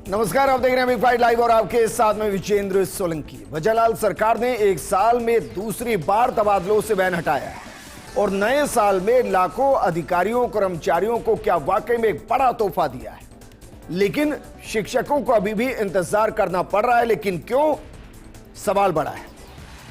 नमस्कार, आप देख रहे हैं बिग फाइट लाइव और आपके साथ में विजेंद्र सोलंकी। वजहलाल सरकार ने एक साल में दूसरी बार तबादलों से बैन हटाया है और नए साल में लाखों अधिकारियों कर्मचारियों को क्या वाकई में एक बड़ा तोहफा दिया है। लेकिन शिक्षकों को अभी भी इंतजार करना पड़ रहा है। लेकिन क्यों? सवाल बड़ा है,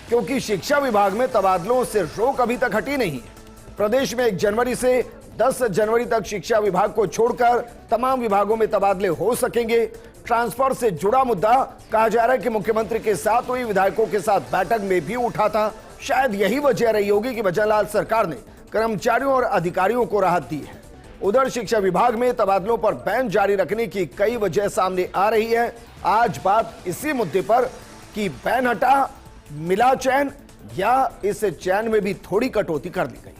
क्योंकि शिक्षा विभाग में तबादलों से रोक अभी तक हटी नहीं है। प्रदेश में 1 जनवरी से 10 जनवरी तक शिक्षा विभाग को छोड़कर तमाम विभागों में तबादले हो सकेंगे। ट्रांसफर से जुड़ा मुद्दा कहा जा रहा है कि मुख्यमंत्री के साथ हुई विधायकों के साथ बैठक में भी उठा था। शायद यही वजह रही होगी कि वजहलाल सरकार ने कर्मचारियों और अधिकारियों को राहत दी है। उधर शिक्षा विभाग में तबादलों पर बैन जारी रखने की कई वजह सामने आ रही है। आज बात इसी मुद्दे पर कि बैन हटा, मिला चैन, या इस चैन में भी थोड़ी कटौती कर दी गई।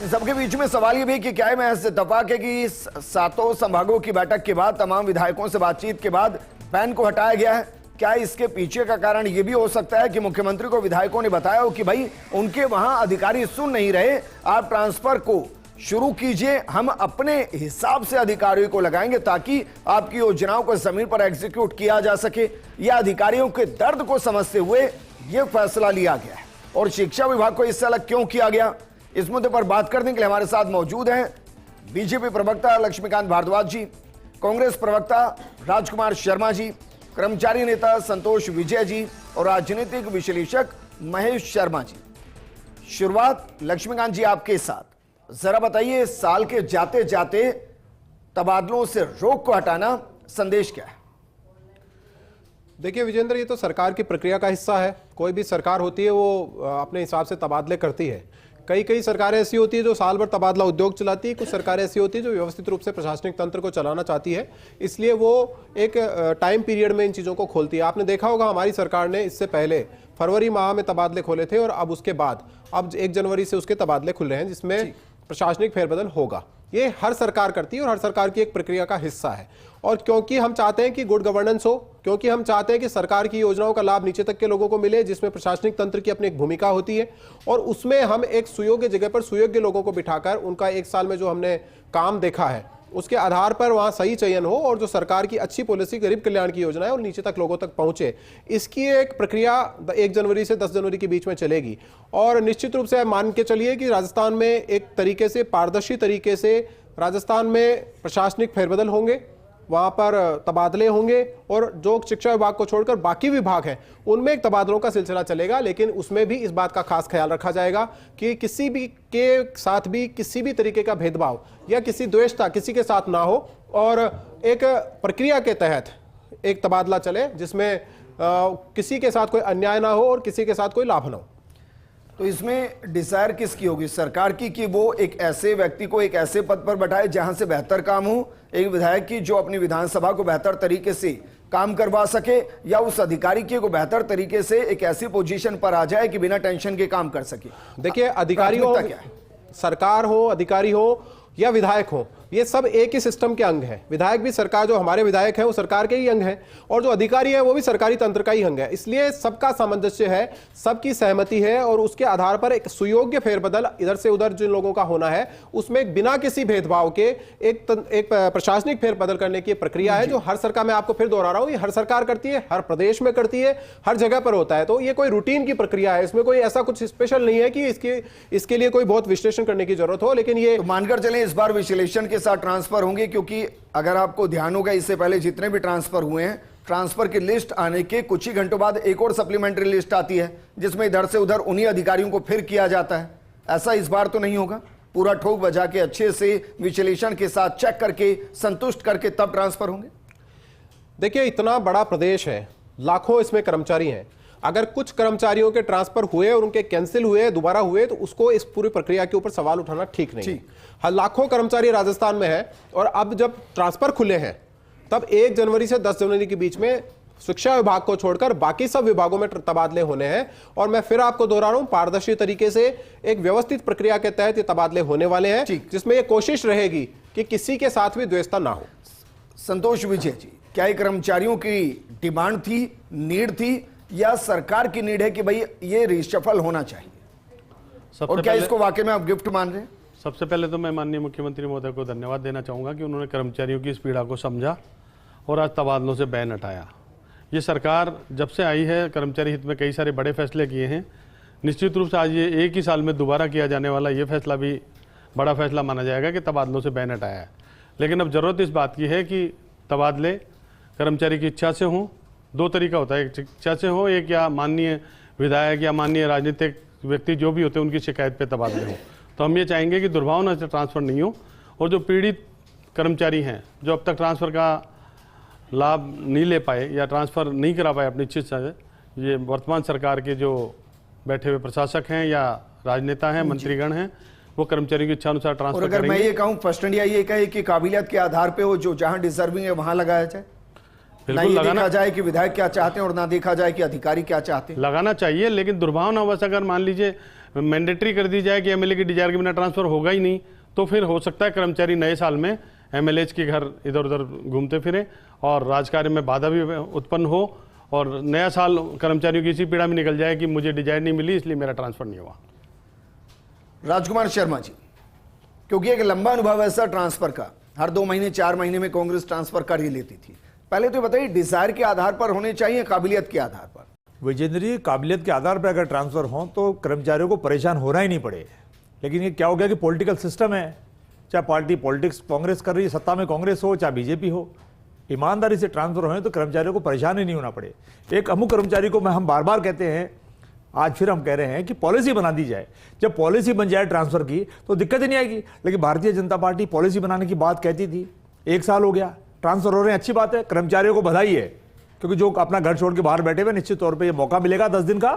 सबके बीच में सवाल यह भी कि क्या है महज इत्तेफाक है कि सातों संभागों की बैठक के बाद तमाम विधायकों से बातचीत के बाद बैन को हटाया गया है। क्या इसके पीछे का कारण यह भी हो सकता है कि मुख्यमंत्री को विधायकों ने बताया हो कि भाई उनके वहां अधिकारी सुन नहीं रहे, आप ट्रांसफर को शुरू कीजिए, हम अपने हिसाब से अधिकारियों को लगाएंगे ताकि आपकी योजनाओं को जमीन पर एग्जीक्यूट किया जा सके। या अधिकारियों के दर्द को समझते हुए यह फैसला लिया गया है और शिक्षा विभाग को इससे अलग क्यों किया गया? इस मुद्दे पर बात करने के लिए हमारे साथ मौजूद हैं बीजेपी प्रवक्ता लक्ष्मीकांत भारद्वाज जी, कांग्रेस प्रवक्ता राजकुमार शर्मा जी, कर्मचारी नेता संतोष विजय जी और राजनीतिक विश्लेषक महेश शर्मा जी। शुरुआत लक्ष्मीकांत जी आपके साथ, जरा बताइए साल के जाते जाते तबादलों से रोक को हटाना संदेश क्या है? देखिए विजेंद्र, ये तो सरकार की प्रक्रिया का हिस्सा है। कोई भी सरकार होती है वो अपने हिसाब से तबादले करती है। कई सरकारें ऐसी होती है जो साल भर तबादला उद्योग चलाती है, कुछ सरकारें ऐसी होती है जो व्यवस्थित रूप से प्रशासनिक तंत्र को चलाना चाहती है, इसलिए वो एक टाइम पीरियड में इन चीज़ों को खोलती है। आपने देखा होगा हमारी सरकार ने इससे पहले फरवरी माह में तबादले खोले थे और अब उसके बाद अब 1 जनवरी से उसके तबादले खुल रहे हैं जिसमें प्रशासनिक फेरबदल होगा। ये हर सरकार करती है और हर सरकार की एक प्रक्रिया का हिस्सा है। और क्योंकि हम चाहते हैं कि गुड गवर्नेंस हो, क्योंकि हम चाहते हैं कि सरकार की योजनाओं का लाभ नीचे तक के लोगों को मिले, जिसमें प्रशासनिक तंत्र की अपनी एक भूमिका होती है और उसमें हम एक सुयोग्य जगह पर सुयोग्य लोगों को बिठाकर उनका 1 साल में जो हमने काम देखा है उसके आधार पर वहां सही चयन हो और जो सरकार की अच्छी पॉलिसी गरीब कल्याण की योजना है और नीचे तक लोगों तक पहुंचे, इसकी एक प्रक्रिया 1 जनवरी से 10 जनवरी के बीच में चलेगी। और निश्चित रूप से मान के चलिए कि राजस्थान में एक तरीके से पारदर्शी तरीके से राजस्थान में प्रशासनिक फेरबदल होंगे, वहां पर तबादले होंगे और जो शिक्षा विभाग को छोड़कर बाकी विभाग हैं उनमें एक तबादलों का सिलसिला चलेगा। लेकिन उसमें भी इस बात का खास ख्याल रखा जाएगा कि किसी भी के साथ भी किसी भी तरीके का भेदभाव या किसी द्वेषता किसी के साथ ना हो और एक प्रक्रिया के तहत एक तबादला चले जिसमें किसी के साथ कोई अन्याय ना हो और किसी के साथ कोई लाभ ना हो। तो इसमें डिजायर किसकी होगी? सरकार की कि वो एक ऐसे व्यक्ति को एक ऐसे पद पर बैठाए जहां से बेहतर काम हो, एक विधायक की जो अपनी विधानसभा को बेहतर तरीके से काम करवा सके, या उस अधिकारी की को बेहतर तरीके से एक ऐसी पोजीशन पर आ जाए कि बिना टेंशन के काम कर सके? देखिए, अधिकारी हो, क्या है? सरकार हो, अधिकारी हो या विधायक हो, ये सब एक ही सिस्टम के अंग है। विधायक भी सरकार, जो हमारे विधायक हैं वो सरकार के ही अंग हैं और जो अधिकारी है वो भी सरकारी तंत्र का ही अंग है। इसलिए सबका सामंजस्य है, सबकी सहमति है और उसके आधार पर एक सुयोग्य फेरबदल इधर से उधर जिन लोगों का होना है उसमें बिना किसी भेदभाव के एक प्रशासनिक फेरबदल करने की प्रक्रिया है जो हर सरकार, मैं आपको फिर दोहरा रहा हूं, ये हर सरकार करती है, हर प्रदेश में करती है, हर जगह पर होता है। तो ये कोई रूटीन की प्रक्रिया है, इसमें कोई ऐसा कुछ स्पेशल नहीं है कि इसके लिए कोई बहुत विश्लेषण करने की जरूरत हो। लेकिन ये मानकर चलें इस बार विश्लेषण के साथ ट्रांसफर होंगे, क्योंकि अगर आपको ध्यान होगा इससे पहले जितने भी ट्रांसफर हुए हैं, ट्रांसफर की लिस्ट आने के कुछ ही घंटों बाद एक और सप्लीमेंट्री लिस्ट आती है जिसमें इधर से उधर उन्हीं अधिकारियों को फिर किया जाता है। ऐसा इस बार तो नहीं होगा? पूरा ठोक बजा के अच्छे से विश्लेषण के साथ चेक करके संतुष्ट करके तब ट्रांसफर होंगे? देखिए, इतना बड़ा प्रदेश है, लाखों इसमें कर्मचारी हैं। अगर कुछ कर्मचारियों के ट्रांसफर हुए और उनके कैंसिल हुए, दोबारा हुए, तो उसको इस पूरी प्रक्रिया के ऊपर सवाल उठाना ठीक नहीं है। हर लाखों कर्मचारी राजस्थान में है और अब जब ट्रांसफर खुले हैं तब 1 जनवरी से 10 जनवरी के बीच में शिक्षा विभाग को छोड़कर बाकी सब विभागों में तबादले होने हैं। और मैं फिर आपको दोहरा रहा हूं, पारदर्शी तरीके से एक व्यवस्थित प्रक्रिया के तहत ये तबादले होने वाले हैं, जिसमें ये कोशिश रहेगी कि किसी के साथ भी द्वेषता ना हो। संतोष विजय जी, क्या ये कर्मचारियों की डिमांड थी, नीड थी, या सरकार की नीड है कि भाई ये रिशफल होना चाहिए, और क्या इसको वाकई में आप गिफ्ट मान रहे हैं? सबसे पहले तो मैं माननीय मुख्यमंत्री महोदय को धन्यवाद देना चाहूँगा कि उन्होंने कर्मचारियों की इस पीड़ा को समझा और आज तबादलों से बैन हटाया। ये सरकार जब से आई है कर्मचारी हित में कई सारे बड़े फैसले किए हैं। निश्चित रूप से आज ये एक ही साल में दोबारा किया जाने वाला ये फैसला भी बड़ा फैसला माना जाएगा कि तबादलों से बैन हटाया है। लेकिन अब ज़रूरत इस बात की है कि तबादले कर्मचारी की इच्छा से हों। दो तरीका होता है, एक इच्छा से हो, एक या माननीय विधायक या माननीय राजनीतिक व्यक्ति जो भी होते हैं उनकी शिकायत पे तबादले हों। तो हम ये चाहेंगे कि दुर्भावना से ट्रांसफ़र नहीं हो, और जो पीड़ित कर्मचारी हैं जो अब तक ट्रांसफ़र का लाभ नहीं ले पाए या ट्रांसफ़र नहीं करा पाए अपनी इच्छा से, ये वर्तमान सरकार के जो बैठे हुए प्रशासक हैं या राजनेता हैं, मंत्रीगण हैं, वो कर्मचारियों की इच्छा अनुसार ट्रांसफ़र और अगर मैं ये कहूँ, फर्स्ट इंडिया ये कहे कि काबिलियत के आधार पे हो, जो जहां डिजर्विंग है वहां लगाया जाए, ना ये देखा जाए कि विधायक क्या चाहते हैं और ना देखा जाए कि अधिकारी क्या चाहते हैं। लगाना चाहिए, लेकिन दुर्भावनावश अगर मान लीजिए मैंडेटरी कर दी जाए कि एमएलए की डिजायर के बिना ट्रांसफ़र होगा ही नहीं, तो फिर हो सकता है कर्मचारी नए साल में एमएलएज के घर इधर उधर घूमते फिरें और राजकार्य में बाधा भी उत्पन्न हो, और नया साल कर्मचारियों की इसी पीड़ा में निकल जाए कि मुझे डिजायर नहीं मिली इसलिए मेरा ट्रांसफ़र नहीं हुआ। राजकुमार शर्मा जी, क्योंकि एक लंबा अनुभव है सर ट्रांसफर का, हर 2 महीने 4 महीने में कांग्रेस ट्रांसफर कर ही लेती थी। पहले तो बताइए, डिजायर के आधार पर होने चाहिए, काबिलियत के आधार पर? विजेंद्र जी, काबिलियत के आधार पर अगर ट्रांसफर हो तो कर्मचारियों को परेशान होना ही नहीं पड़े। लेकिन ये क्या हो गया कि पॉलिटिकल सिस्टम है, चाहे पार्टी पॉलिटिक्स कांग्रेस कर रही है, सत्ता में कांग्रेस हो चाहे बीजेपी हो, ईमानदारी से ट्रांसफर हो तो कर्मचारियों को परेशान ही नहीं होना पड़े। एक अमुक कर्मचारी को हम बार बार कहते हैं, आज फिर हम कह रहे हैं कि पॉलिसी बना दी जाए। जब पॉलिसी बन जाए ट्रांसफर की तो दिक्कत ही नहीं आएगी। लेकिन भारतीय जनता पार्टी पॉलिसी बनाने की बात कहती थी, 1 साल हो गया, ट्रांसफर हो रहे हैं, अच्छी बात है, कर्मचारियों को बधाई है, क्योंकि जो अपना घर छोड़ के बाहर बैठे हुए निश्चित तौर पे ये मौका मिलेगा 10 दिन का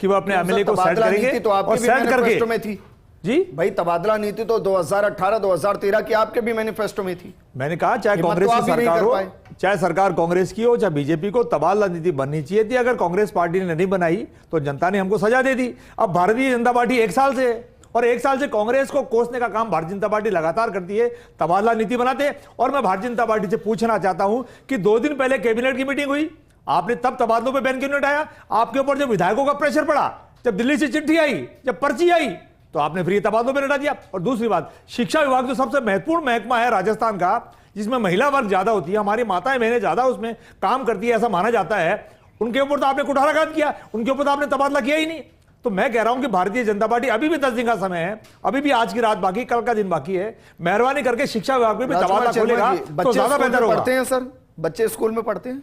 कि वो अपने एमएलए को सेट करेंगे। तो आपके और भी सेट मैनिफेस्टो में थी जी भाई, तबादला नीति तो 2018-2013 की आपके भी मैनिफेस्टो में थी। मैंने कहा चाहे कांग्रेस की सरकार हो, चाहे सरकार कांग्रेस की हो चाहे बीजेपी को, तबादला नीति बननी चाहिए थी। अगर कांग्रेस पार्टी ने नहीं बनाई तो जनता ने हमको सजा दे दी। अब भारतीय जनता पार्टी 1 साल से है, और 1 साल से कांग्रेस को कोसने का काम भारतीय जनता पार्टी लगातार करती है, तबादला नीति बनाते। और मैं भारतीय जनता पार्टी से पूछना चाहता हूं कि 2 दिन पहले कैबिनेट की मीटिंग हुई, आपने तब तबादलों पे बैन क्यों नहीं हटाया? आपके ऊपर जब विधायकों का प्रेशर पड़ा, जब दिल्ली से चिट्ठी आई, जब पर्ची आई, तो आपने फिर तबादलों पे हटा दिया। और दूसरी बात, शिक्षा विभाग जो सबसे महत्वपूर्ण महकमा है राजस्थान का, जिसमें महिला वर्ग ज्यादा होती है, हमारी माताएं बहनें ज्यादा उसमें काम करती है ऐसा माना जाता है, उनके ऊपर तो आपने कुठाराघात किया, उनके ऊपर तो आपने तबादला किया ही नहीं। तो मैं कह रहा हूं कि भारतीय जनता पार्टी, अभी भी 10 दिन का समय है, अभी भी आज की रात बाकी, कल का दिन बाकी है, मेहरबानी करके शिक्षा विभाग में भी तबादला खोलेगा तो ज्यादा बेहतर होगा। पढ़ते हैं सर, बच्चे स्कूल में पढ़ते हैं,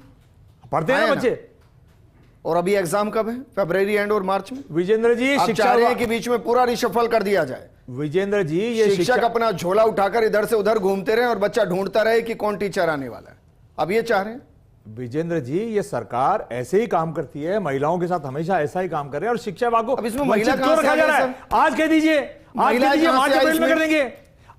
पढ़ते हैं बच्चे। और अभी एग्जाम कब है? फरवरी एंड और मार्च में। विजेंद्र जी, शिक्षा के बीच में पूरा रिशफल कर दिया जाए। विजेंद्र जी, ये शिक्षक अपना झोला उठाकर इधर से उधर घूमते रहे और बच्चा ढूंढता रहे कि कौन टीचर आने वाला है, अब ये चाह रहे हैं? विजेंद्र जी, ये सरकार ऐसे ही काम करती है, महिलाओं के साथ हमेशा ऐसा ही काम कर रहे हैं। और शिक्षा विभाग को अब इसमें महिला क्यों रखा जा रहा है? आज कह दीजिए, आज कह दीजिए मार्च अप्रैल में कर देंगे।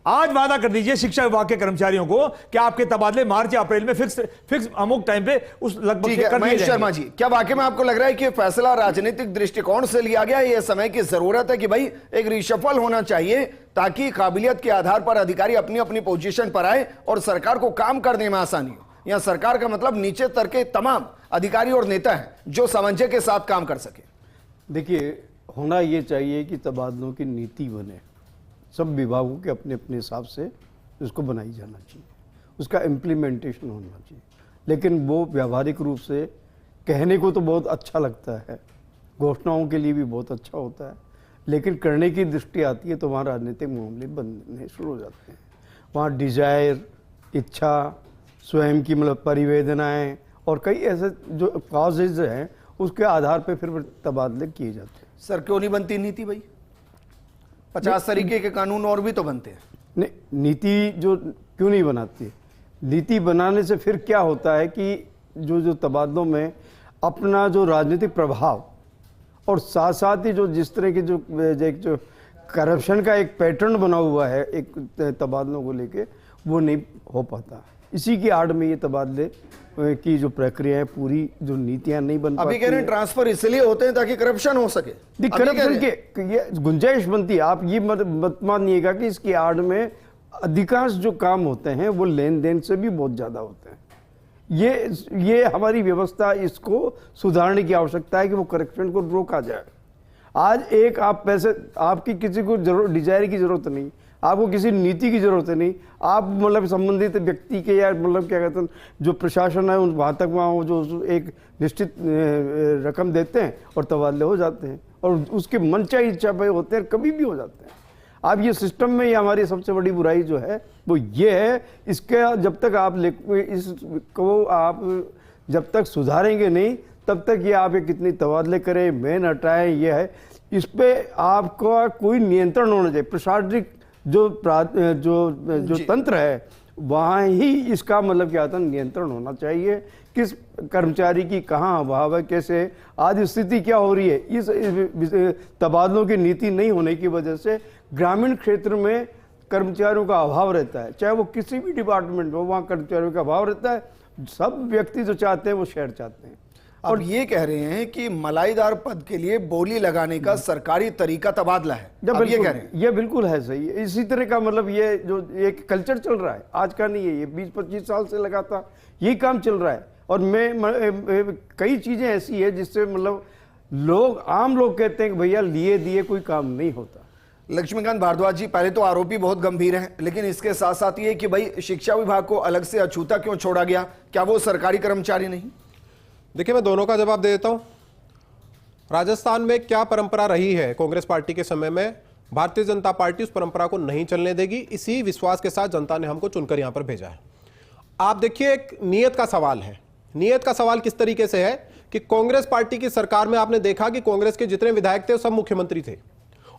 आज वादा कर दीजिए शिक्षा विभाग के कर्मचारियों को कि आपके तबादले मार्च या अप्रैल में फिक्स अमुक टाइम पे उस लगभग कर दिए जाएंगे। शर्मा जी, क्या वाकई में आपको लग रहा है कि फैसला राजनीतिक दृष्टिकोण से लिया गया? ये समय की जरूरत है कि भाई एक रिशफल होना चाहिए, ताकि काबिलियत के आधार पर अधिकारी अपनी अपनी पोजीशन पर आए और सरकार को काम करने में आसानी हो? या सरकार का मतलब नीचे स्तर के तमाम अधिकारी और नेता हैं जो सामंजस्य के साथ काम कर सके? देखिए, होना ये चाहिए कि तबादलों की नीति बने, सब विभागों के अपने अपने हिसाब से उसको बनाई जाना चाहिए, उसका इम्प्लीमेंटेशन होना चाहिए। लेकिन वो व्यावहारिक रूप से कहने को तो बहुत अच्छा लगता है, घोषणाओं के लिए भी बहुत अच्छा होता है, लेकिन करने की दृष्टि आती है तो वहाँ राजनीतिक मामले बनने शुरू हो जाते हैं। वहाँ डिजायर, इच्छा, स्वयं की मतलब परिवेदनाएँ और कई ऐसे जो कॉजेज हैं उसके आधार पर फिर तबादले किए जाते हैं। सर, क्यों नहीं बनती नीति भाई? 50 तरीके के कानून और भी तो बनते हैं। नहीं, नीति जो क्यों नहीं बनाती? नीति बनाने से फिर क्या होता है कि जो तबादलों में अपना जो राजनीतिक प्रभाव और साथ साथ ही जो जिस तरह के जो करप्शन का एक पैटर्न बना हुआ है एक तबादलों को लेके, वो नहीं हो पाता। इसी की आड़ में ये तबादले की जो प्रक्रिया है, पूरी जो नीतियां नहीं बन अभी पाती कह रहे हैं ट्रांसफर इसलिए होते हैं ताकि करप्शन हो सके। अभी कह करप्शन रहे हैं। के ये गुंजाइश बनती है। आप ये मत मानिएगा कि इसकी आड़ में अधिकांश जो काम होते हैं वो लेन देन से भी बहुत ज्यादा होते हैं। ये हमारी व्यवस्था, इसको सुधारने की आवश्यकता है कि वो करप्शन को रोका जाए। आज एक आप पैसे, आपकी किसी को डिजायर की जरूरत नहीं, आपको किसी नीति की जरूरत नहीं, आप मतलब संबंधित व्यक्ति के या मतलब क्या कहते हैं जो प्रशासन है उन वहाँ तक वहाँ जो एक निश्चित रकम देते हैं और तबादले हो जाते हैं, और उसके मनचाही इच्छा पे होते हैं, कभी भी हो जाते हैं। अब ये सिस्टम में ये हमारी सबसे बड़ी बुराई जो है वो ये है, इसका जब तक आप इसको आप जब तक सुधारेंगे नहीं तब तक ये आप कितनी तबादले करें, मैन हटाएं, ये है, इस पे आपका कोई नियंत्रण होना चाहिए। प्रशासनिक जो तंत्र है वहाँ ही इसका मतलब क्या था, नियंत्रण होना चाहिए। किस कर्मचारी की कहाँ अभाव है, कैसे आज स्थिति क्या हो रही है, इस तबादलों की नीति नहीं होने की वजह से ग्रामीण क्षेत्र में कर्मचारियों का अभाव रहता है। चाहे वो किसी भी डिपार्टमेंट में हो, वहाँ कर्मचारियों का अभाव रहता है। सब व्यक्ति जो चाहते हैं वो शहर चाहते हैं। और ये कह रहे हैं कि मलाईदार पद के लिए बोली लगाने का सरकारी तरीका तबादला है। अब ये कह रहे हैं, ये बिल्कुल है सही। इसी तरह का मतलब ये जो एक कल्चर चल रहा है, आज का नहीं है, ये 20-25 साल से लगातार यही काम चल रहा है। और मैं कई चीजें ऐसी है जिससे मतलब आम लोग कहते हैं कि भैया लिए दिए कोई काम नहीं होता। लक्ष्मीकांत भारद्वाज जी, पहले तो आरोपी बहुत गंभीर हैं, लेकिन इसके साथ साथ ये कि भाई शिक्षा विभाग को अलग से अछूता क्यों छोड़ा गया, क्या वो सरकारी कर्मचारी नहीं? देखिए, मैं दोनों का जवाब दे देता हूं। राजस्थान में क्या परंपरा रही है कांग्रेस पार्टी के समय में, भारतीय जनता पार्टी उस परंपरा को नहीं चलने देगी। इसी विश्वास के साथ जनता ने हमको चुनकर यहां पर भेजा है। आप देखिए, एक नियत का सवाल है। नियत का सवाल किस तरीके से है कि कांग्रेस पार्टी की सरकार में आपने देखा कि कांग्रेस के जितने विधायक थे वो सब मुख्यमंत्री थे,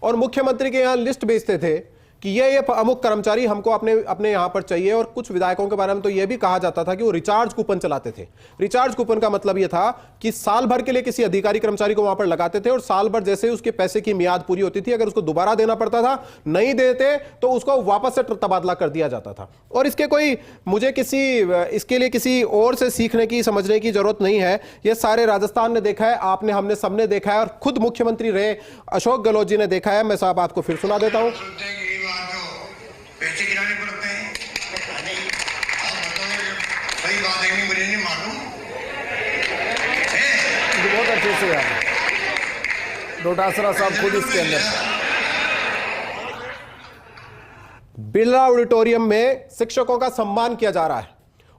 और मुख्यमंत्री के यहां लिस्ट भेजते थे कि ये अमुक कर्मचारी हमको अपने यहां पर चाहिए। और कुछ विधायकों के बारे में तो यह भी कहा जाता था कि वो रिचार्ज कूपन चलाते थे। रिचार्ज कूपन का मतलब यह था कि साल भर के लिए किसी अधिकारी कर्मचारी को वहां पर लगाते थे, और साल भर जैसे उसके पैसे की मियाद पूरी होती थी, अगर उसको दोबारा देना पड़ता था, नहीं देते तो उसको वापस से तबादला कर दिया जाता था। और मुझे इसके लिए किसी और से सीखने की, समझने की जरूरत नहीं है। यह सारे राजस्थान ने देखा है, आपने, हमने, सबने देखा है, और खुद मुख्यमंत्री रहे अशोक गहलोत जी ने देखा है। मैं साहब आपको फिर सुना देता हूं। पैसे गिराने पड़ते हैं। सही बात है, नहीं, मुझे नहीं मालूम। बहुत अच्छे से यार डोटासरा साहब खुद इसके अंदर। बिरला ऑडिटोरियम में शिक्षकों का सम्मान किया जा रहा है,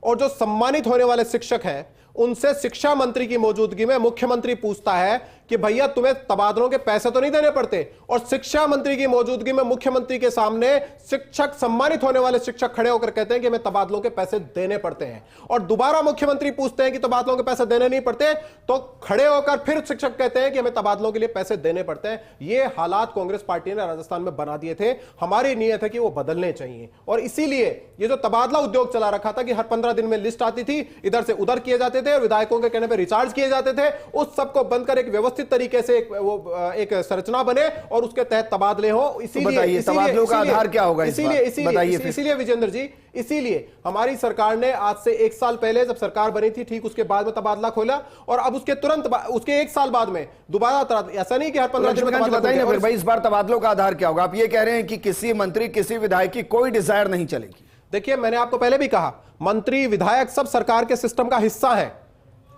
और जो सम्मानित होने वाले शिक्षक हैं उनसे शिक्षा मंत्री की मौजूदगी में मुख्यमंत्री पूछता है कि भैया तुम्हें तबादलों के पैसे तो नहीं देने पड़ते, और शिक्षा मंत्री की मौजूदगी में मुख्यमंत्री के सामने शिक्षक, सम्मानित होने वाले शिक्षक खड़े होकर कहते हैं कि हमें तबादलों के पैसे देने पड़ते हैं। और दोबारा मुख्यमंत्री पूछते हैं कि तबादलों के पैसे देने नहीं पड़ते, तो खड़े होकर फिर शिक्षक कहते हैं कि हमें तबादलों के लिए पैसे देने पड़ते हैं। ये हालात कांग्रेस पार्टी ने राजस्थान में बना दिए थे। हमारी नीयत है कि वो बदलने चाहिए, और इसीलिए ये जो तबादला उद्योग चला रखा था कि हर 15 दिन में लिस्ट आती थी, इधर से उधर किए जाते थे और विधायकों के कहने पर रिचार्ज किए जाते थे, उस सबको बंद कर एक व्यवस्थित तरीके से एक संरचना बने और उसके तहत तबादले हो। इसीलिए तबादलों का आधार क्या होगा? इसीलिए विजेंद्र जी, इसीलिए हमारी सरकार ने आज से 1 साल पहले जब सरकार बनी थी, ठीक उसके बाद में तबादला खोला, और अब उसके तुरंत उसके 1 साल बाद में दोबारा, ऐसा नहीं कि हर 15 दिन में बताइए फिर भाई, इस बार तबादलों का आधार क्या होगा? आप ये कह रहे हैं कि किसी मंत्री, किसी विधायक की कोई डिजायर नहीं चलेगी। देखिए, मैंने आपको पहले भी कहा, मंत्री, विधायक सब सरकार के सिस्टम का हिस्सा है।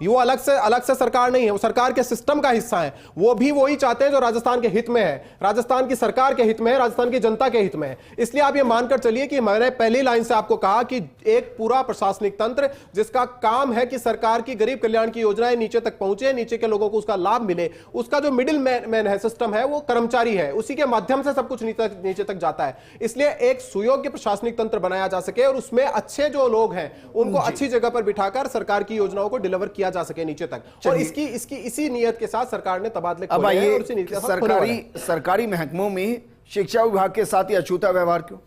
वो अलग से सरकार नहीं है, वो सरकार के सिस्टम का हिस्सा है। वो भी वही चाहते हैं जो राजस्थान के हित में है, राजस्थान की सरकार के हित में है, राजस्थान की जनता के हित में है। इसलिए आप ये मानकर चलिए कि मैंने पहली लाइन से आपको कहा कि एक पूरा प्रशासनिक तंत्र जिसका काम है कि सरकार की गरीब कल्याण की योजनाएं नीचे तक पहुंचे, नीचे के लोगों को उसका लाभ मिले, उसका जो मिडिल मैन है, सिस्टम है, वो कर्मचारी है, उसी के माध्यम से सब कुछ नीचे तक जाता है। इसलिए एक सुयोग्य प्रशासनिक तंत्र बनाया जा सके और उसमें अच्छे जो लोग हैं उनको अच्छी जगह पर बिठाकर सरकार की योजनाओं को डिलीवर किया जा सके नीचे तक। और इसी नियत के साथ सरकार ने तबादले खोले हैं, और इसी नियत के साथ सरकारी महकमों में शिक्षा विभाग के साथ ही अछूता व्यवहार क्यों?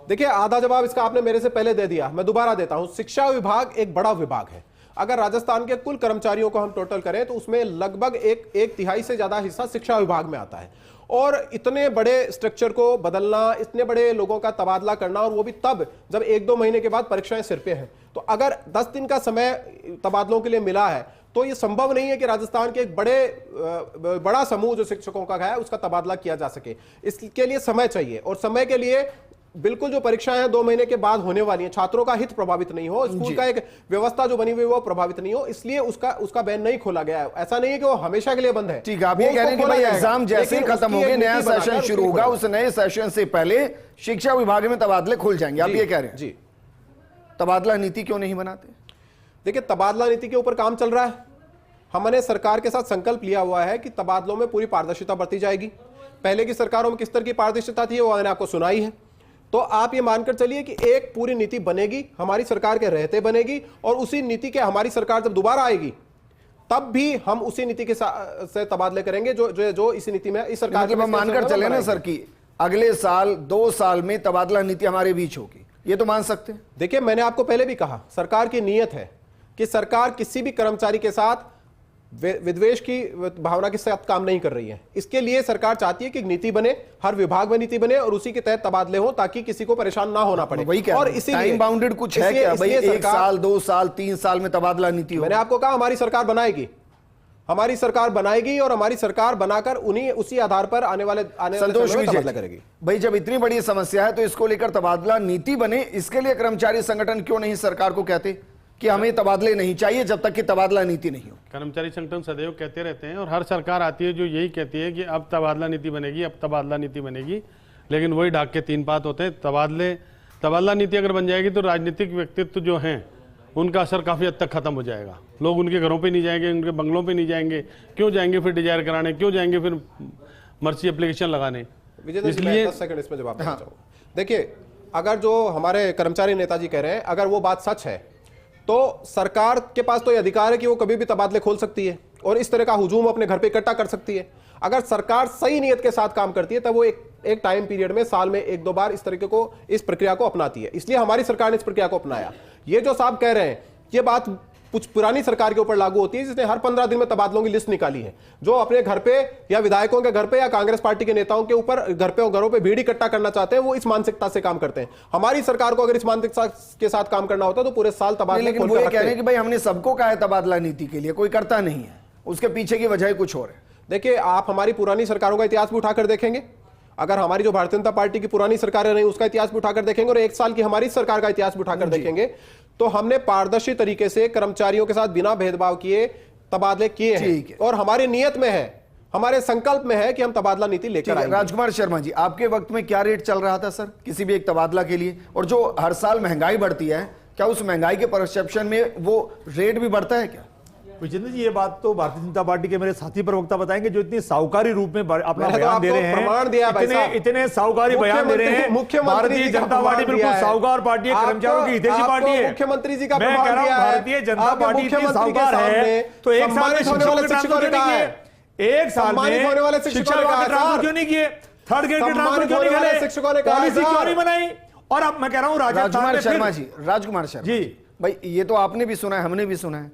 देखिए, आधा जवाब इसका आपने मेरे से पहले दे दिया, मैं दोबारा देता हूं। शिक्षा विभाग एक बड़ा विभाग है। अगर राजस्थान के कुल कर्मचारियों को हम टोटल करें तो उसमें लगभग एक तिहाई से ज्यादा हिस्सा शिक्षा विभाग में आता है। और इतने बड़े स्ट्रक्चर को बदलना, इतने बड़े लोगों का तबादला करना, और वो भी तब जब 1-2 महीने के बाद परीक्षाएं सिर पे हैं, तो अगर 10 दिन का समय तबादलों के लिए मिला है तो ये संभव नहीं है कि राजस्थान के एक बड़ा समूह जो शिक्षकों का है उसका तबादला किया जा सके। इसके लिए समय चाहिए, और समय के लिए बिल्कुल जो परीक्षाएं हैं 2 महीने के बाद होने वाली हैं, छात्रों का हित प्रभावित नहीं हो, स्कूल का एक व्यवस्था जो बनी हुई वो प्रभावित नहीं हो, इसलिए उसका बैन नहीं खोला गया है। ऐसा नहीं है कि वो हमेशा के लिए बंद है। ठीक है, आप ये कह रहे हैं कि भाई एग्जाम जैसे ही खत्म होंगे, नया सेशन शुरू होगा, उस नए सेशन से पहले शिक्षा विभाग में तबादले खुल जाएंगे, आप ये कह रहे हैं? जी। तबादला नीति क्यों नहीं बनाते? देखिए, तबादला नीति के ऊपर काम चल रहा है। हमने सरकार के साथ संकल्प लिया हुआ है कि तबादलों में पूरी पारदर्शिता बरती जाएगी। पहले की सरकारों में किस तरह की पारदर्शिता थी वो मैंने आपको सुनाई है। तो आप ये मानकर चलिए कि एक पूरी नीति बनेगी, हमारी सरकार के रहते बनेगी, और उसी नीति के हमारी सरकार जब दोबारा आएगी तब भी हम उसी नीति के से तबादले करेंगे जो इसी नीति में इस सरकार मतलब हम मानकर चले ना सर कि अगले साल 2 साल में तबादला नीति हमारे बीच होगी, ये तो मान सकते हैं? देखिए, मैंने आपको पहले भी कहा, सरकार की नीयत है कि सरकार किसी भी कर्मचारी के साथ विद्वेष की भावना के साथ काम नहीं कर रही है। इसके लिए सरकार चाहती है कि नीति बने, हर विभाग में नीति बने, और उसी के तहत तबादले हो ताकि किसी को परेशान ना होना पड़े। वही क्या, और इसीलिए टाइम बाउंडेड कुछ है क्या भाई? 1 साल, 2 साल, 3 साल में तबादला नीति हो? मैंने आपको कहा हमारी सरकार बनाएगी, हमारी सरकार बनाएगी, और हमारी सरकार बनाकर उसी आधार पर आने वाले संतोष तबादला करेगी। भाई, जब इतनी बड़ी समस्या है तो इसको लेकर तबादला नीति बने, इसके लिए कर्मचारी संगठन क्यों नहीं सरकार को कहते कि हमें तबादले नहीं चाहिए जब तक कि तबादला नीति नहीं हो? कर्मचारी संगठन सदैव कहते रहते हैं, और हर सरकार आती है जो यही कहती है कि अब तबादला नीति बनेगी, अब तबादला नीति बनेगी, लेकिन वही ढाक के 3 बात होते हैं। तबादला नीति अगर बन जाएगी तो राजनीतिक व्यक्तित्व जो हैं उनका असर काफ़ी हद तक खत्म हो जाएगा। लोग उनके घरों पे नहीं जाएंगे, उनके बंगलों पे नहीं जाएंगे। क्यों जाएंगे फिर डिजायर कराने, क्यों जाएंगे फिर मर्सी एप्लीकेशन लगाने? इसलिए 10 सेकंड इसमें जवाब देना चाहूँगा। देखिए, अगर जो हमारे कर्मचारी नेताजी कह रहे हैं, अगर वो बात सच है तो सरकार के पास तो ये अधिकार है कि वो कभी भी तबादले खोल सकती है और इस तरह का हुजूम अपने घर पे इकट्ठा कर सकती है। अगर सरकार सही नियत के साथ काम करती है तब वो एक टाइम पीरियड में साल में 1-2 बार इस तरीके को, इस प्रक्रिया को अपनाती है। इसलिए हमारी सरकार ने इस प्रक्रिया को अपनाया। ये जो साहब कह रहे हैं, ये बात कुछ पुरानी सरकार के ऊपर लागू होती है जिसने हर 15 दिन में तबादलों की लिस्ट निकाली है, जो अपने घर पे या विधायकों के घर पे या कांग्रेस पार्टी के नेताओं के ऊपर घरों पे भीड़ इकट्ठा करना चाहते हैं। वो इस मानसिकता से काम करते हैं। हमारी सरकार को अगर इस मानसिकता के साथ काम करना होता तो पूरे साल तबादले। लेकिन वो ये कह रहे हैं कि भाई हमने सबको कहा है तबादला नीति के लिए, कोई करता नहीं है, उसके पीछे की वजह कुछ और है। देखिए, आप हमारी पुरानी सरकारों का इतिहास भी उठाकर देखेंगे, अगर हमारी जो भारतीय जनता पार्टी की पुरानी सरकारें रही उसका इतिहास भी उठाकर देखेंगे और 1 साल की हमारी सरकार का इतिहास भी उठाकर देखेंगे, तो हमने पारदर्शी तरीके से कर्मचारियों के साथ बिना भेदभाव किए तबादले किए हैं। और हमारी नियत में है, हमारे संकल्प में है कि हम तबादला नीति लेकर आएंगे। राजकुमार शर्मा जी, आपके वक्त में क्या रेट चल रहा था सर किसी भी एक तबादला के लिए? और जो हर साल महंगाई बढ़ती है, क्या उस महंगाई के परसेप्शन में वो रेट भी बढ़ता है क्या? विजेंद्र जी, ये बात तो भारतीय जनता पार्टी के मेरे साथी प्रवक्ता बताएंगे जो इतनी साहूकारी रूप में अपना बयान दे रहे हैं। प्रमाण दिया इतने साहूकारी बयान दे रहे हैं। भारतीय जनता पार्टी बिल्कुल साहूकार पार्टी है, कर्मचारियों की हितैषी पार्टी है। मुख्यमंत्री जी का मैं कह रहा हूं भारतीय जनता पार्टी इतनी साहूकार है तो 1 साल में शिक्षकों के ट्रांसफर क्यों नहीं किए? 1 साल में शिक्षा विभाग के ट्रांसफर क्यों नहीं किए? 3rd ग्रेड के ट्रांसफर क्यों नहीं करे? पॉलिसी क्यों नहीं बनाई? और अब मैं कह रहा हूं राजकुमार शर्मा जी, भाई ये तो आपने भी सुना है, हमने भी सुना है,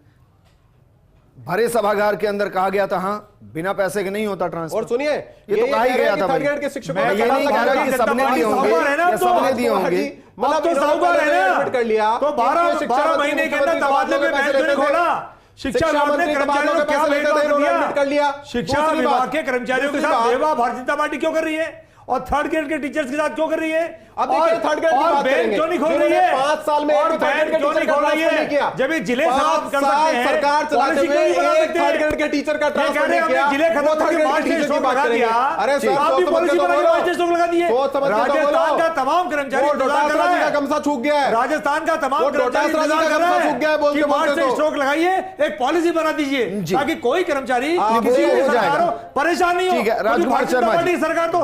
भरे सभागार के अंदर कहा गया था हाँ बिना पैसे के नहीं होता ट्रांसफर। और सुनिए, ये तो कहा ही गया था भाई। मैं ये नहीं कह रहा कि सबने दिए होंगे या सबने दिए होंगे, मतलब तो साहूकार है ना, कर लिया तो 12 महीने के अंदर तबादले में बैंक क्यों नहीं खोला? शिक्षा विभाग ने कर्मचारियों को क्या भेदभाव कर लिया? शिक्षा विभाग के कर्मचारियों के साथ भेदभाव भारतीय जनता पार्टी क्यों कर रही है और 3rd ग्रेड के टीचर्स के साथ क्यों कर रही है? अब देखिए 3rd ग्रेड की बात करेंगे, क्यों नहीं खोल रही है? 5 साल में और बैंक क्यों नहीं खोल रही है? जब ये जिले साफ कर सकते हैं, सरकार चलाते हुए 3rd ग्रेड के टीचर का ट्रांसफर नहीं किया, जिले खत्म करके मास्टर स्ट्रोक लगा दिया। अरे सर, आप भी पॉलिसी बनाई, मास्टर स्ट्रोक लगा दिए। राजस्थान का तमाम कर्मचारी इंतजार कर रहा है, गमछा छूट गया है। राजस्थान का तमाम कर्मचारी इंतजार कर रहा है कि मास्टर स्ट्रोक लगाइए, एक पॉलिसी बना दीजिए ताकि कोई कर्मचारी किसी भी सरकार हो परेशान नहीं हो। राजकुमार शर्मा जी, सरकार तो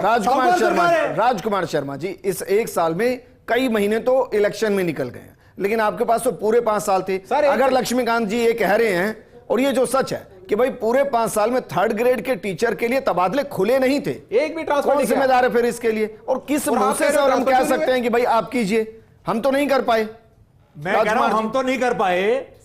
राजकुमार शर्मा जी, इस 1 साल में कई महीने तो इलेक्शन में निकल गए हैं, लेकिन आपके पास तो पूरे 5 साल थे। अगर लक्ष्मीकांत जी ये कह रहे हैं और ये जो सच है कि भाई पूरे 5 साल में 3rd ग्रेड के टीचर के लिए तबादले खुले नहीं थे, एक भी ट्रांसफर कौन जिम्मेदार है फिर इसके लिए? और किस मुंह से और हम कह सकते हैं कि भाई आप कीजिए, हम तो नहीं कर पाए? मैं कह रहा हूं हम तो नहीं कर पाए,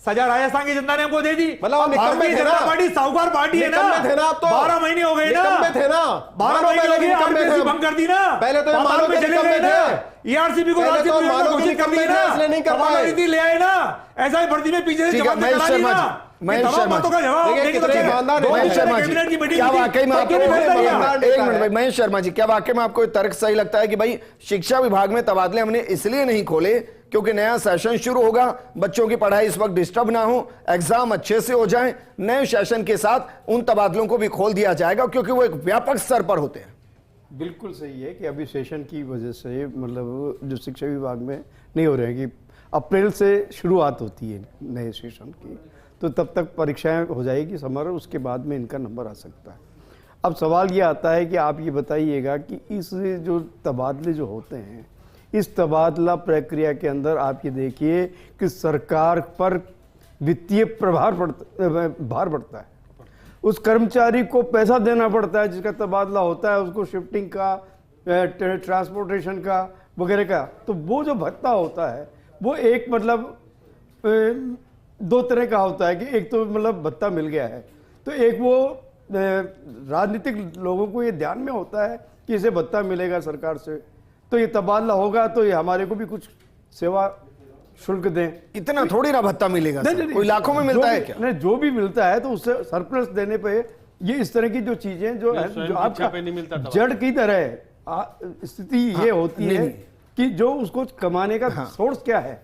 सजा राजस्थान की जनता ने हमको दे दी। मतलब आप निकम्मे भारतीय थे ना? जनता पार्टी साहूकार पार्टी है ना? निकम्मे थे ना आप तो? 12 महीने हो गए ना? निकम्मे थे ना? 12 महीने हो गए, आरसीबी भंग कर दी ना? पहले तो ये पाताल मानो में कि चले निकम्मे गए ना? थे। ईआरसीबी को पहले राज्य तो विरोध मानो कि घोषित कर निकम्मे दी ना? थे, इसलिए नहीं कर तबादला पाए। नीति ले आए ना? ऐसा ही भर्ती में पीछे से ठीक है, जवाब महेश करा दी शर्मा ना? जी, महेश तमाम शर्मा बातों का जी। जवाब देखिए, देने को कितने चाहिए। ईमानदार दो हैं। महेश दिन शर्मा पहले जी, कैबिनेट की मीटिंग क्या थी। वाकई में आपको क्यों नहीं फैसला लिया? एक मिनट भाई, महेश शर्मा जी, क्या वाकई में आपको ये तर्क सही लगता है कि भाई शिक्षा विभाग में तबादले हमने इसलिए नहीं खोले क्योंकि नया सेशन शुरू होगा, बच्चों की पढ़ाई इस वक्त डिस्टर्ब ना हो, एग्जाम अच्छे से हो जाएं, नए सेशन के साथ उन तबादलों को भी खोल दिया जाएगा क्योंकि वो एक व्यापक स्तर पर होते हैं। बिल्कुल सही है कि अभी सेशन की वजह से मतलब जो शिक्षा विभाग में नहीं हो रहे हैं कि अप्रैल से शुरुआत होती है नए सेशन की, तो तब तक परीक्षाएं हो जाएगी समर, उसके बाद में इनका नंबर आ सकता है। अब सवाल ये आता है कि आप ये बताइएगा कि इस जो तबादले जो होते हैं, इस तबादला प्रक्रिया के अंदर आप ये देखिए कि सरकार पर वित्तीय भार बढ़ता है, उस कर्मचारी को पैसा देना पड़ता है जिसका तबादला होता है, उसको शिफ्टिंग का, ट्रांसपोर्टेशन का वगैरह का, तो वो जो भत्ता होता है वो एक मतलब दो तरह का होता है कि एक तो मतलब भत्ता मिल गया है, तो एक वो राजनीतिक लोगों को ये ध्यान में होता है कि इसे भत्ता मिलेगा सरकार से, तो ये तबादला होगा तो ये हमारे को भी कुछ सेवा शुल्क दें। इतना थोड़ी ना भत्ता मिलेगा सर, कोई लाखों में मिलता है क्या? नहीं, जो भी मिलता है तो उससे सरप्लस देने पे ये इस तरह की जो चीजें जो है, जो आपका जड़ की तरह स्थिति ये होती है कि जो उसको कमाने का सोर्स क्या है।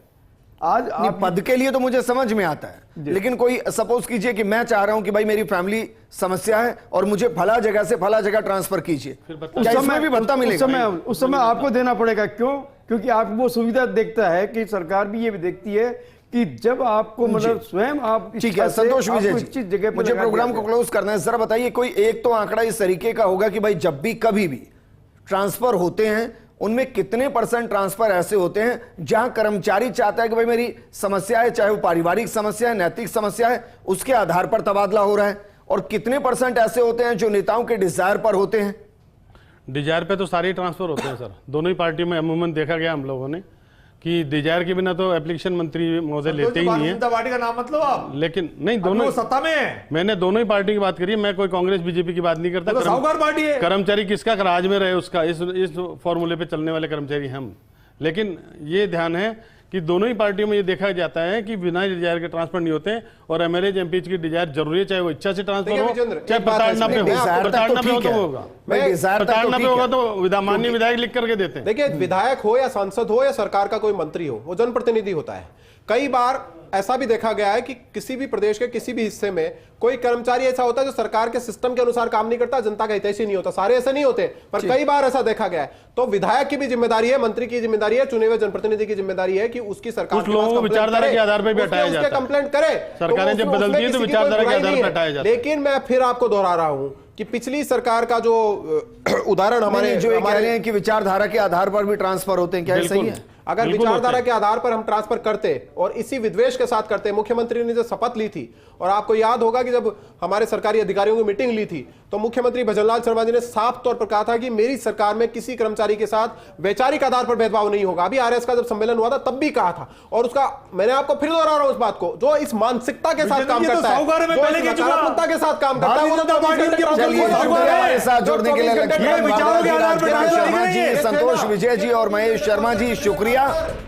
आज आप पद के लिए तो मुझे समझ में आता है, लेकिन कोई सपोज कीजिए कि मैं चाह रहा हूं कि भाई मेरी फैमिली समस्या है और मुझे फला जगह से फला जगह ट्रांसफर कीजिए, क्या इसमें भी भत्ता मिलेगा? उस समय आपको देना पड़ेगा। क्यों? क्योंकि आप वो सुविधा देखता है कि सरकार भी ये भी देखती है कि जब आपको मतलब स्वयं आप ठीक है संतोष विजय जी, जगह पे मुझे प्रोग्राम को क्लोज करना है, जरा बताइए कोई एक तो आंकड़ा इस तरीके का होगा कि भाई जब भी कभी भी ट्रांसफर होते हैं उनमें कितने % ट्रांसफर ऐसे होते हैं जहां कर्मचारी चाहता है कि भाई मेरी समस्या है, चाहे वो पारिवारिक समस्या है, नैतिक समस्या है, उसके आधार पर तबादला हो रहा है, और कितने % ऐसे होते हैं जो नेताओं के डिजायर पर होते हैं? डिजायर पे तो सारे ट्रांसफर होते हैं सर, दोनों ही पार्टियों में अमूमन देखा गया हम लोगों ने कि डिजायर के बिना तो एप्लीकेशन मंत्री महोदय लेते ही नहीं है। जनता पार्टी का नाम मतलब आप, लेकिन नहीं, दोनों सत्ता में है। मैंने दोनों ही पार्टी की बात करी है, मैं कोई कांग्रेस बीजेपी की बात नहीं करता। तो साहूकार पार्टी है। कर्मचारी किसका राज में रहे उसका, इस फॉर्मूले पे चलने वाले कर्मचारी हम। लेकिन ये ध्यान है कि दोनों ही पार्टियों में ये देखा जाता है कि बिना डिजायर के ट्रांसफर नहीं होते, और एमएलए एमपीएच की डिजायर जरूरी है, चाहे वो इच्छा से ट्रांसफर हो, चाहे प्रताड़ना पे हो। प्रताड़ना पे हो तो होगा, प्रताड़ना पे होगा तो माननीय विधायक लिख करके देते हैं। देखिए, विधायक हो या सांसद हो या सरकार का कोई मंत्री हो, वो जनप्रतिनिधि होता है। कई बार ऐसा भी देखा गया है कि किसी भी प्रदेश के किसी भी हिस्से में कोई कर्मचारी ऐसा होता है जो सरकार के सिस्टम के अनुसार काम नहीं करता, जनता का हितैषी नहीं होता। सारे ऐसे नहीं होते, पर कई बार ऐसा देखा गया है। तो विधायक की भी जिम्मेदारी है, मंत्री की जिम्मेदारी है, चुने हुए जनप्रतिनिधि की जिम्मेदारी है कि उसकी सरकार कुछ लोगों को विचारधारा के आधार पर भी हटाया जाता है, कंप्लेंट करे। सरकारें जब बदलती है तो विचारधारा के आधार पर हटाया जाता है। लेकिन मैं फिर आपको दोहरा रहा हूं कि पिछली सरकार का जो उदाहरण हमारे जो कह रहे हैं कि विचारधारा के आधार पर भी ट्रांसफर होते हैं, क्या ये सही है? अगर विचारधारा के आधार पर हम ट्रांसफर करते और इसी विद्वेष के साथ करते, मुख्यमंत्री ने जो शपथ ली थी, और आपको याद होगा कि जब हमारे सरकारी अधिकारियों की मीटिंग ली थी तो मुख्यमंत्री भजनलाल शर्मा जी ने साफ तौर पर कहा था कि मेरी सरकार में किसी कर्मचारी के साथ वैचारिक आधार पर भेदभाव नहीं होगा। अभी आरएस का जब सम्मेलन हुआ था तब भी कहा था, और उसका मैंने आपको फिर दोहरा रहा हूं उस बात को, जो इस मानसिकता के साथ काम करता है, जो इस नकारात्मकता के साथ काम करता है, हमारे साथ जुड़ने के लिए शर्मा जी, संतोष विजय जी और महेश शर्मा जी, शुक्रिया।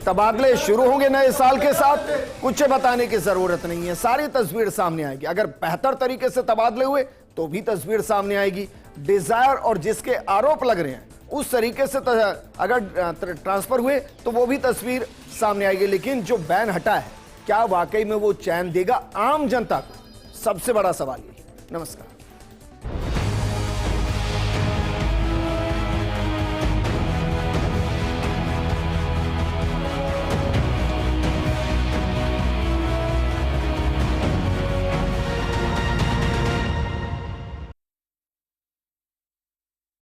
तबादले शुरू होंगे नए साल के साथ, कुछ बताने की जरूरत नहीं है, सारी तस्वीर सामने आएगी। अगर बेहतर तरीके से तबादले हुए तो भी तस्वीर सामने आएगी। डिजायर और जिसके आरोप लग रहे हैं उस तरीके से अगर ट्रांसफर हुए तो वो भी तस्वीर सामने आएगी। लेकिन जो बैन हटा है, क्या वाकई में वो चैन देगा आम जनता को? सबसे बड़ा सवाल ये। नमस्कार।